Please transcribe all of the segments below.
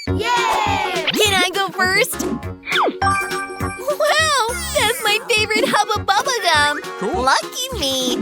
Yay! Can I go first? Wow! That's my favorite Hubba Bubba gum! Cool. Lucky me!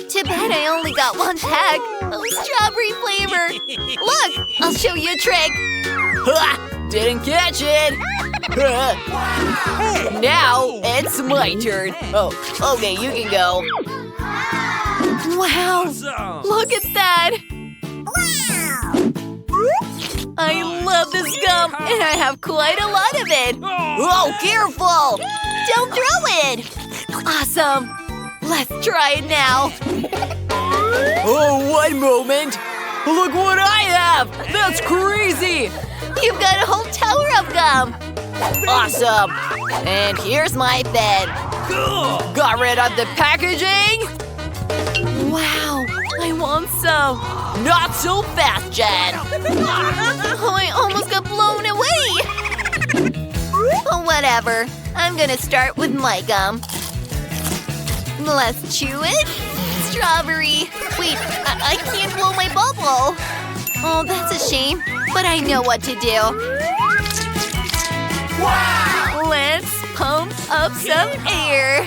Too bad I only got one pack. Oh, strawberry flavor! Look! I'll show you a trick! Ha! Didn't catch it! Now it's my turn. Oh, okay, you can go. Wow! Look at that! I love this gum, and I have quite a lot of it! Oh, careful! Don't throw it! Awesome! Let's try it now! Oh, one moment! Look what I have! That's crazy! You've got a whole tower of gum! Awesome! And here's my pen. Got rid of the packaging? Wow! I want some! Not so fast, Jen! Oh, I almost got blown away! Oh, whatever. I'm gonna start with my gum. Let's chew it. Strawberry. Wait, I can't blow my bubble. Oh, that's a shame. But I know what to do. Wow! Let's pump up some air.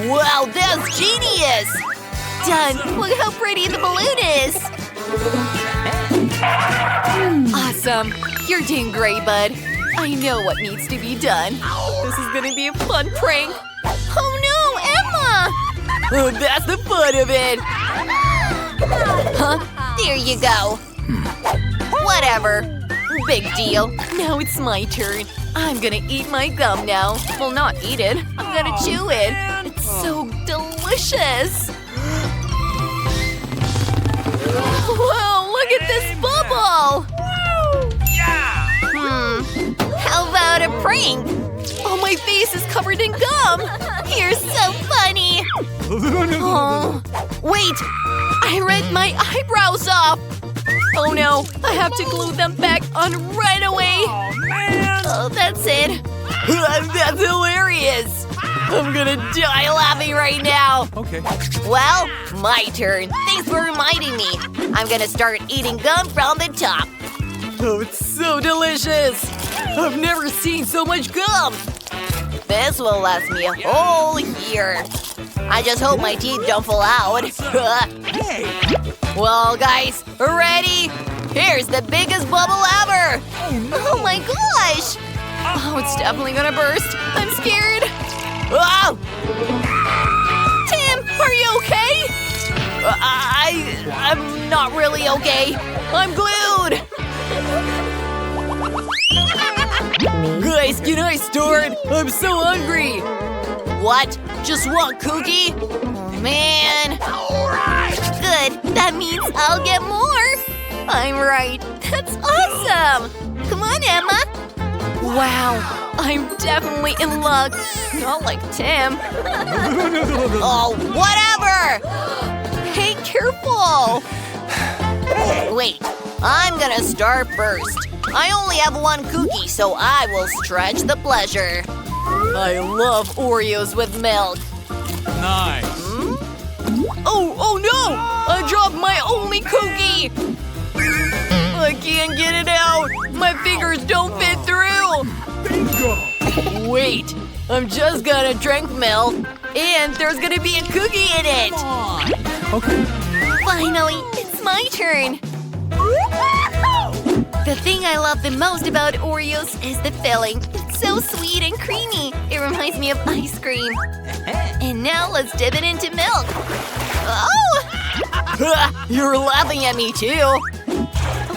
Wow, that's genius! Done. Look how pretty the balloon is. Awesome. You're doing great, bud. I know what needs to be done. This is gonna be a fun prank. Oh no, Emma! Oh, that's the fun of it! Huh? There you go. Whatever. Big deal. Now it's my turn. I'm gonna eat my gum now. Well, not eat it. I'm gonna chew it. It's so delicious. Whoa, look at this bubble! How about a prank? Oh, my face is covered in gum! You're so funny! Oh, wait! I ripped my eyebrows off! Oh no, I have to glue them back on right away! Oh, that's it. That's hilarious! I'm gonna die laughing right now! Okay. Well, my turn. Thanks for reminding me. I'm gonna start eating gum from the top. Oh, it's so delicious! I've never seen so much gum! This will last me a whole year. I just hope my teeth don't fall out. Well, guys, ready? Here's the biggest bubble ever! Oh my gosh! Oh, it's definitely gonna burst. I'm scared. Oh! Tim, are you okay? I'm not really okay. I'm glued! Guys, can I start? I'm so hungry! What? Just one cookie? Oh, man! Good. That means I'll get more. I'm right. That's awesome. Come on, Emma. Wow. I'm definitely in luck. Not like Tim. Oh, whatever! Hey, careful. Wait, I'm gonna start first. I only have one cookie, so I will stretch the pleasure. I love Oreos with milk. Nice. Oh no! I dropped my only cookie! I can't get it out! My fingers don't fit through! Wait, I'm just gonna drink milk, and there's gonna be a cookie in it! Okay. Finally, it's my turn. The thing I love the most about Oreos is the filling. It's so sweet and creamy. It reminds me of ice cream. And now let's dip it into milk. Oh! You're laughing at me too!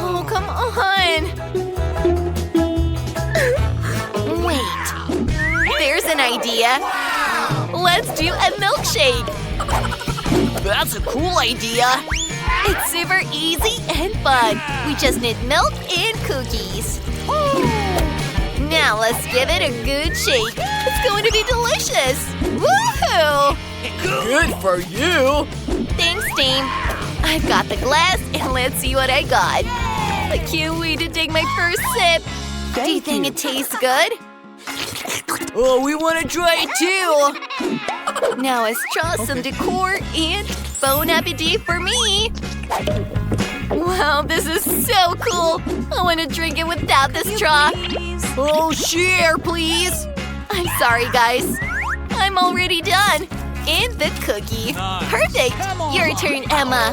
Oh, come on. Wait. There's an idea. Let's do a milkshake. That's a cool idea! It's super easy and fun. We just need milk and cookies. Now let's give it a good shake. It's going to be delicious. Woohoo! Good for you! Thanks, team. I've got the glass, and let's see what I got. I can't wait to take my first sip. Do you think it tastes good? Oh, we want to try it too! Now let's draw some decor and bon appetit for me. Wow, this is so cool. I want to drink it without the straw. Oh, share, please. I'm sorry, guys. I'm already done. And the cookie. Nice. Perfect. Your turn, Emma.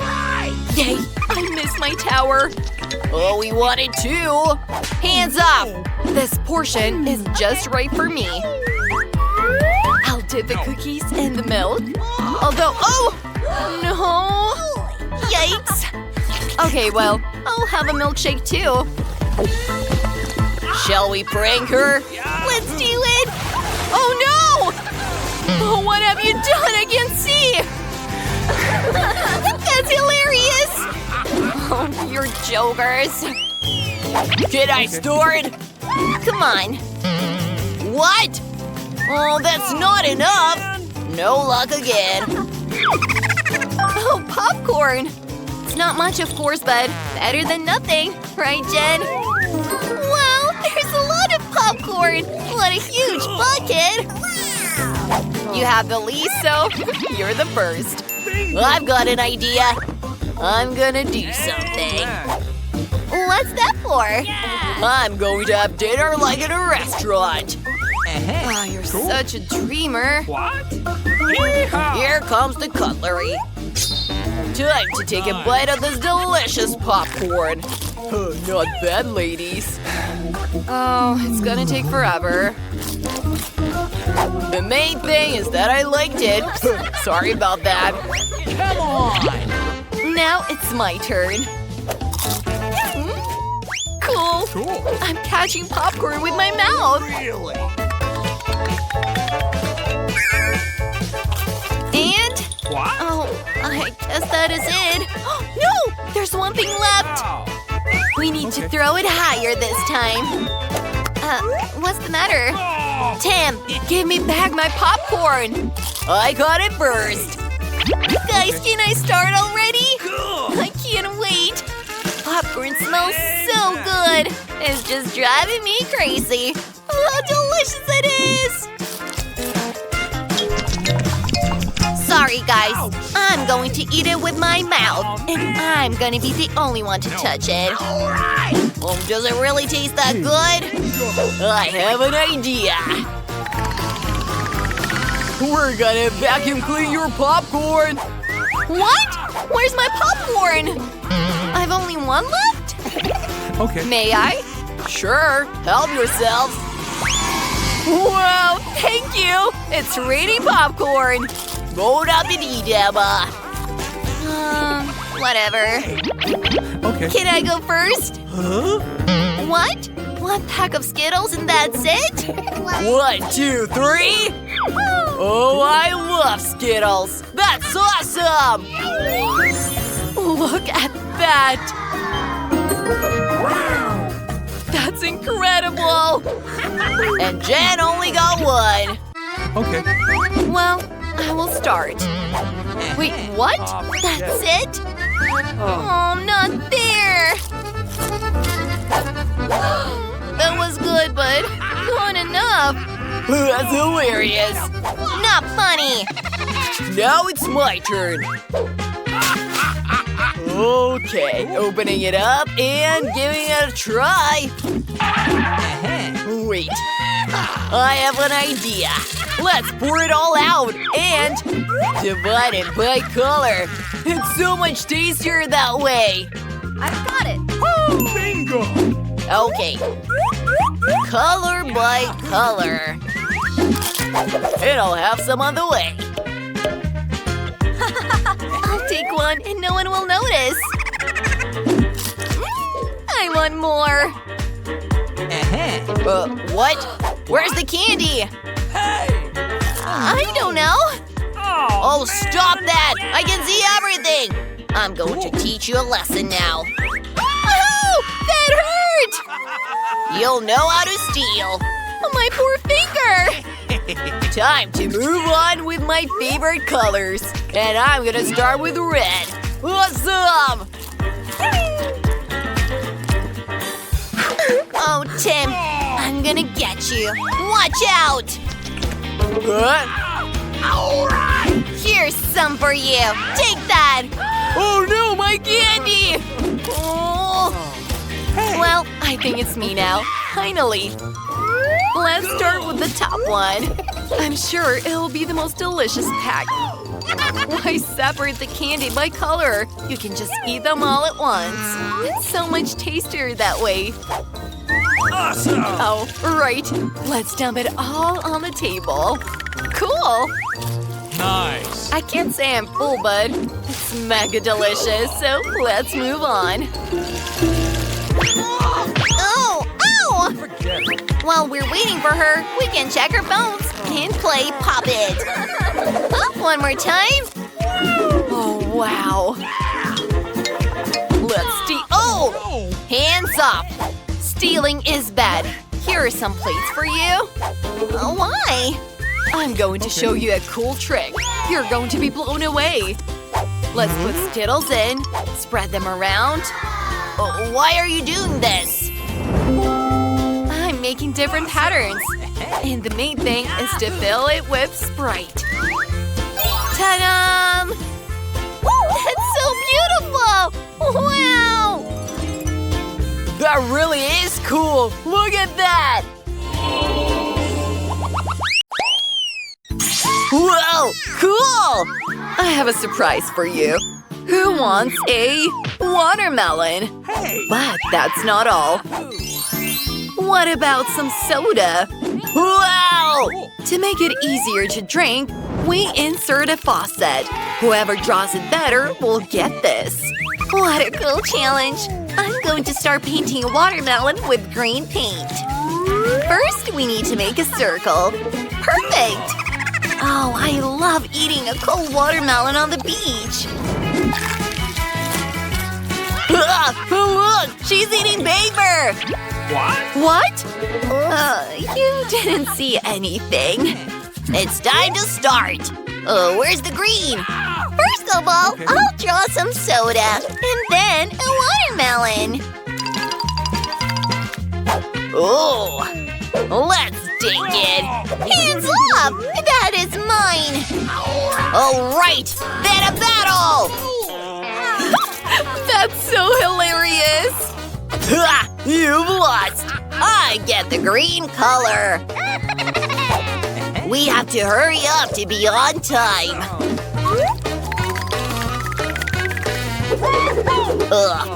Yay, I missed my tower. Oh, we wanted two. Hands up. This portion is just right for me. I'll dip the cookies in the milk. Although, oh, no. Yikes. Okay, well, I'll have a milkshake too. Shall we prank her? Let's do it. Oh no! Oh, what have you done? I can't see. That's hilarious. Oh, you're jokers. Can I start? Come on. What? Oh, that's not enough. No luck again. Oh, popcorn. It's not much, of course, but better than nothing. Right, Jen? Wow, there's a lot of popcorn. What a huge bucket. You have the least, so you're the first. I've got an idea. I'm gonna do something. What's that for? I'm going to have dinner like in a restaurant. Oh, you're such a dreamer. What? Here comes the cutlery. Time to take a bite of this delicious popcorn. Not bad, ladies. Oh, it's gonna take forever. The main thing is that I liked it. Sorry about that. Come on. Now it's my turn. Cool. Cool. I'm catching popcorn with my mouth. Really? And, What? oh, I guess that is it. No, there's one thing left. Wow. We need to throw it higher this time. What's the matter? Oh. Tim, give me back my popcorn. I got it first. Guys, can I start already? I can't wait. Popcorn smells so good. It's just driving me crazy. How delicious it is. Sorry, guys. I'm going to eat it with my mouth. And I'm going to be the only one to touch it. Does it really taste that good? I have an idea. We're gonna vacuum clean your popcorn. What? Where's my popcorn? I've only one left? Okay. May I? Sure, help yourselves. Wow, thank you. It's ready popcorn. Bon appetit, Emma. Whatever. Okay. Can I go first? Huh? What? One pack of Skittles and that's it? 1, 2, 3. Oh, I love Skittles. That's awesome. Look at that. That's incredible. And Jen only got one. Okay. Well, I will start. Wait, what? That's it? Oh, not there. That was good, but not enough. That's hilarious. Not funny. Now it's my turn. Okay, opening it up and giving it a try. Wait, I have an idea. Let's pour it all out and divide it by color. It's so much tastier that way. I've got it. Bingo. Okay, color by color. And I'll have some on the way. I'll take one and no one will notice. I want more. What? Where's the candy? Hey. I don't know. Oh, stop that! I can see everything! I'm going to teach you a lesson now. Oh, that hurt! You'll know how to steal. Oh, my poor finger. Time to move on with my favorite colors. And I'm gonna start with red. Awesome! Oh, Tim, I'm gonna get you. Watch out! Huh? Here's some for you. Take that. Oh no, my candy! Oh. Well, I think it's me now. Finally. Let's start with the top one. I'm sure it'll be the most delicious pack. Why separate the candy by color? You can just eat them all at once. It's so much tastier that way. Awesome! Oh, right. Let's dump it all on the table. Cool! Nice! I can't say I'm full, bud. It's mega delicious, so let's move on. Oh! Ow! Forget it. While we're waiting for her, we can check her phones and play Pop It. Up one more time. Oh, wow. Let's Oh! Hands up! Stealing is bad. Here are some plates for you. Why? I'm going to show you a cool trick. You're going to be blown away. Let's put Skittles in, spread them around. Why are you doing this? I'm making different patterns. And the main thing is to fill it with Sprite. Ta-da! That's so beautiful! Wow! That really is cool! Look at that! Whoa! Cool! I have a surprise for you. Who wants a watermelon? Hey! But that's not all. What about some soda? Wow! To make it easier to drink, we insert a faucet. Whoever draws it better will get this. What a cool challenge! I'm going to start painting a watermelon with green paint. First, we need to make a circle. Perfect! Oh, I love eating a cold watermelon on the beach. Look! She's eating paper! What? You didn't see anything. It's time to start! Where's the green? First of all, I'll draw some soda, and then a watermelon. Oh! Let's dig it! Hands up! That is mine! Alright! Then a battle! That's so hilarious! Ha! You've lost! I get the green color! We have to hurry up to be on time!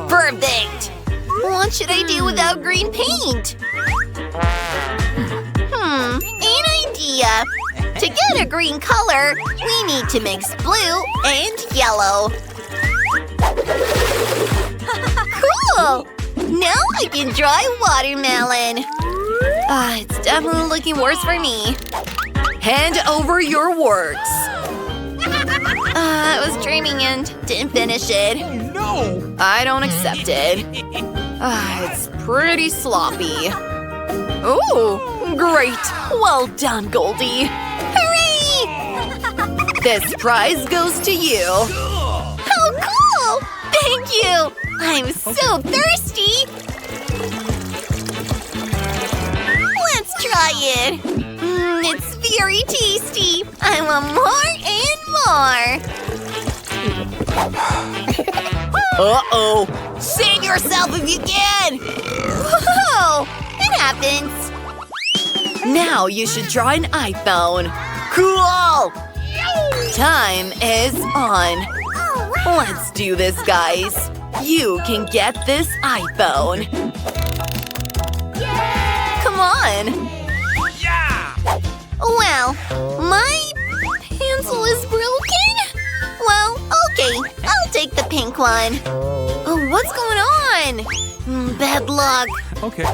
Perfect! What should I do without green paint? An idea! To get a green color, we need to mix blue and yellow. Cool! Now I can draw a watermelon. It's definitely looking worse for me. Hand over your works! I was dreaming and didn't finish it. No! I don't accept it. It's pretty sloppy. Ooh, great! Well done, Goldie! Hooray! This prize goes to you. How cool! Thank you! I'm so thirsty! Let's try it! It's very tasty! I want more and more! Uh-oh! Save yourself if you can! Whoa! It happens! Now you should draw an iPhone. Cool! Time is on. Let's do this, guys. You can get this iPhone. Come on! Yeah! Well, my pencil is broken? Well, okay. I'll take the pink one. Oh, what's going on? Bad luck. Okay.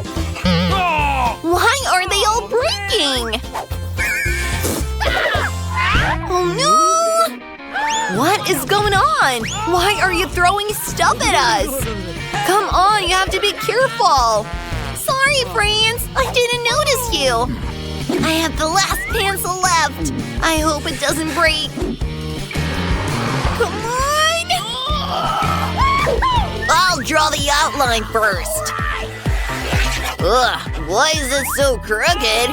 Why are they all breaking? Oh no! What is going on? Why are you throwing stuff at us? Come on, you have to be careful. Sorry, friends. I didn't notice you. I have the last pencil left. I hope it doesn't break. Come on! I'll draw the outline first. Ugh, why is it so crooked?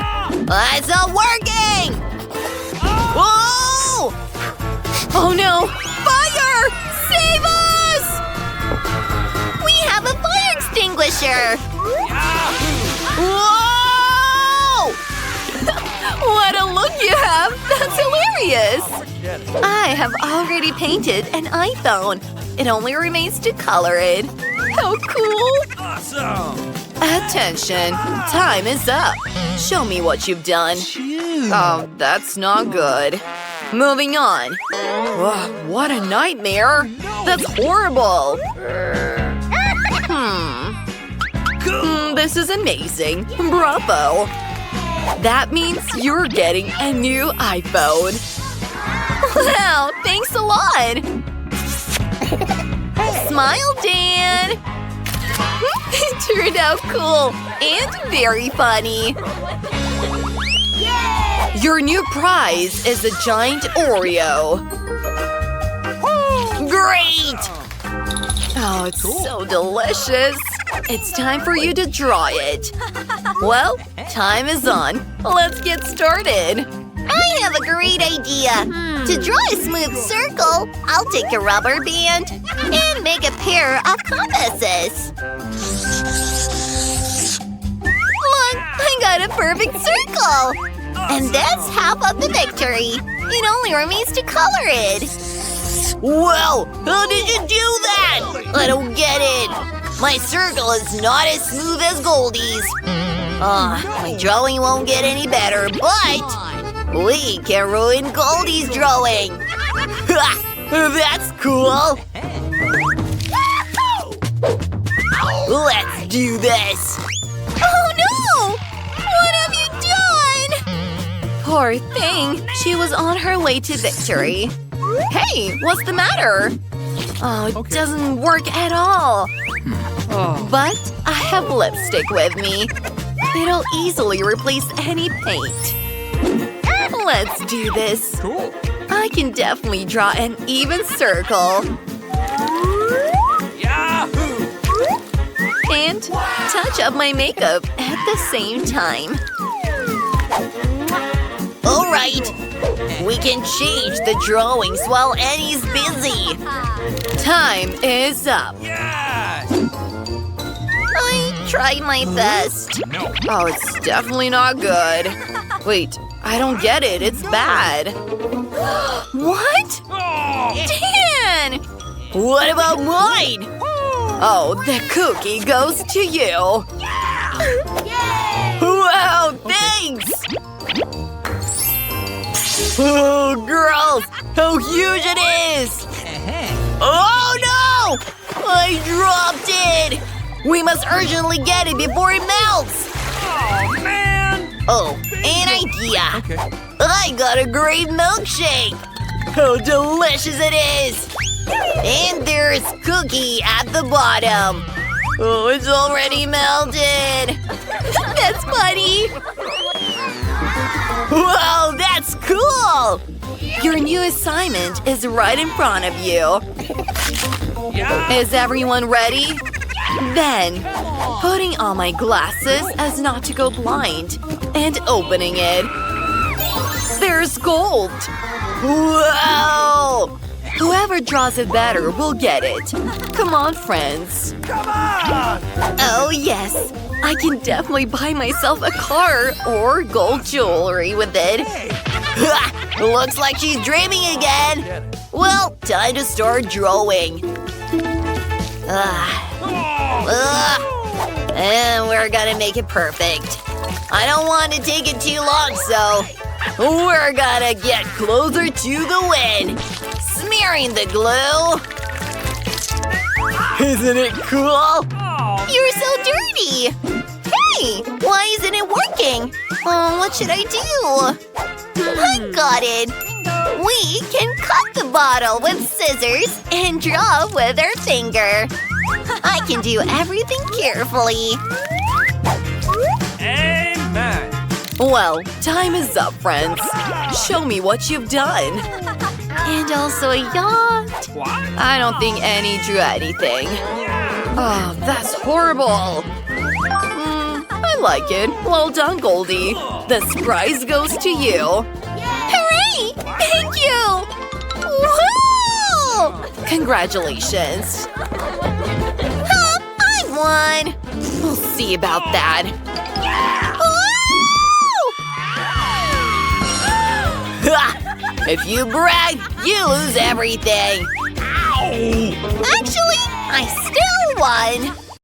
It's not working! Whoa! Oh no! Fire! Save us! extinguisher! Whoa! What a look you have! That's hilarious! I have already painted an iPhone. It only remains to color it. How cool! Awesome! Attention! Time is up. Show me what you've done. Oh, that's not good. Moving on. Ugh, what a nightmare! That's horrible! This is amazing. Bravo! That means you're getting a new iPhone. Wow, thanks a lot! Smile, Dan! It turned out cool and very funny. Your new prize is a giant Oreo. Great! Oh, it's so delicious. It's time for you to draw it. Well, time is on. Let's get started. I have a great idea. To draw a smooth circle, I'll take a rubber band and make a pair of compasses. Look, I got a perfect circle. And that's half of the victory. It only remains to color it. Well, how did you do that? I don't get it. My circle is not as smooth as Goldie's. My drawing won't get any better, but we can ruin Goldie's drawing. That's cool. Let's do this. Oh no! What have you done? Poor thing. She was on her way to victory. Hey, what's the matter? Oh, it doesn't work at all. But I have lipstick with me. It'll easily replace any paint. Let's do this. Cool. I can definitely draw an even circle. Yahoo! And touch up my makeup at the same time. All right. We can change the drawings while Annie's busy. Time is up. Yes! I tried my best. No. Oh, it's definitely not good. Wait, I don't get it. It's bad. What? Oh! Dan! What about mine? Oh, the cookie goes to you. Wow, thanks! Oh, girls, how huge it is! Oh no! I dropped it! We must urgently get it before it melts! Oh, man! Oh, an idea! Okay. I got a great milkshake! How delicious it is! And there's cookie at the bottom! Oh, it's already melted! That's funny! Wow, that's cool! Your new assignment is right in front of you. Yeah! Is everyone ready? Then, putting on my glasses as not to go blind and opening it. There's gold! Wow! Whoever draws it better will get it. Come on, friends. Come on! Oh, yes. I can definitely buy myself a car or gold jewelry with it. Ha! Looks like she's dreaming again! Well, time to start drawing. And we're gonna make it perfect. I don't want to take it too long, so we're gonna get closer to the win. Smearing the glue. Isn't it cool? You're so dirty! Hey! Why isn't it working? Oh, what should I do? I got it! We can cut the bottle with scissors and draw with our finger. I can do everything carefully. Amen! Well, time is up, friends. Show me what you've done. And also a yacht. What? I don't think Annie drew anything. Oh, that's horrible. I like it. Well done, Goldie. This prize goes to you. Hooray! Thank you! Woo! Congratulations. I one. We'll see about that. If you brag, you lose everything. Actually, I still won.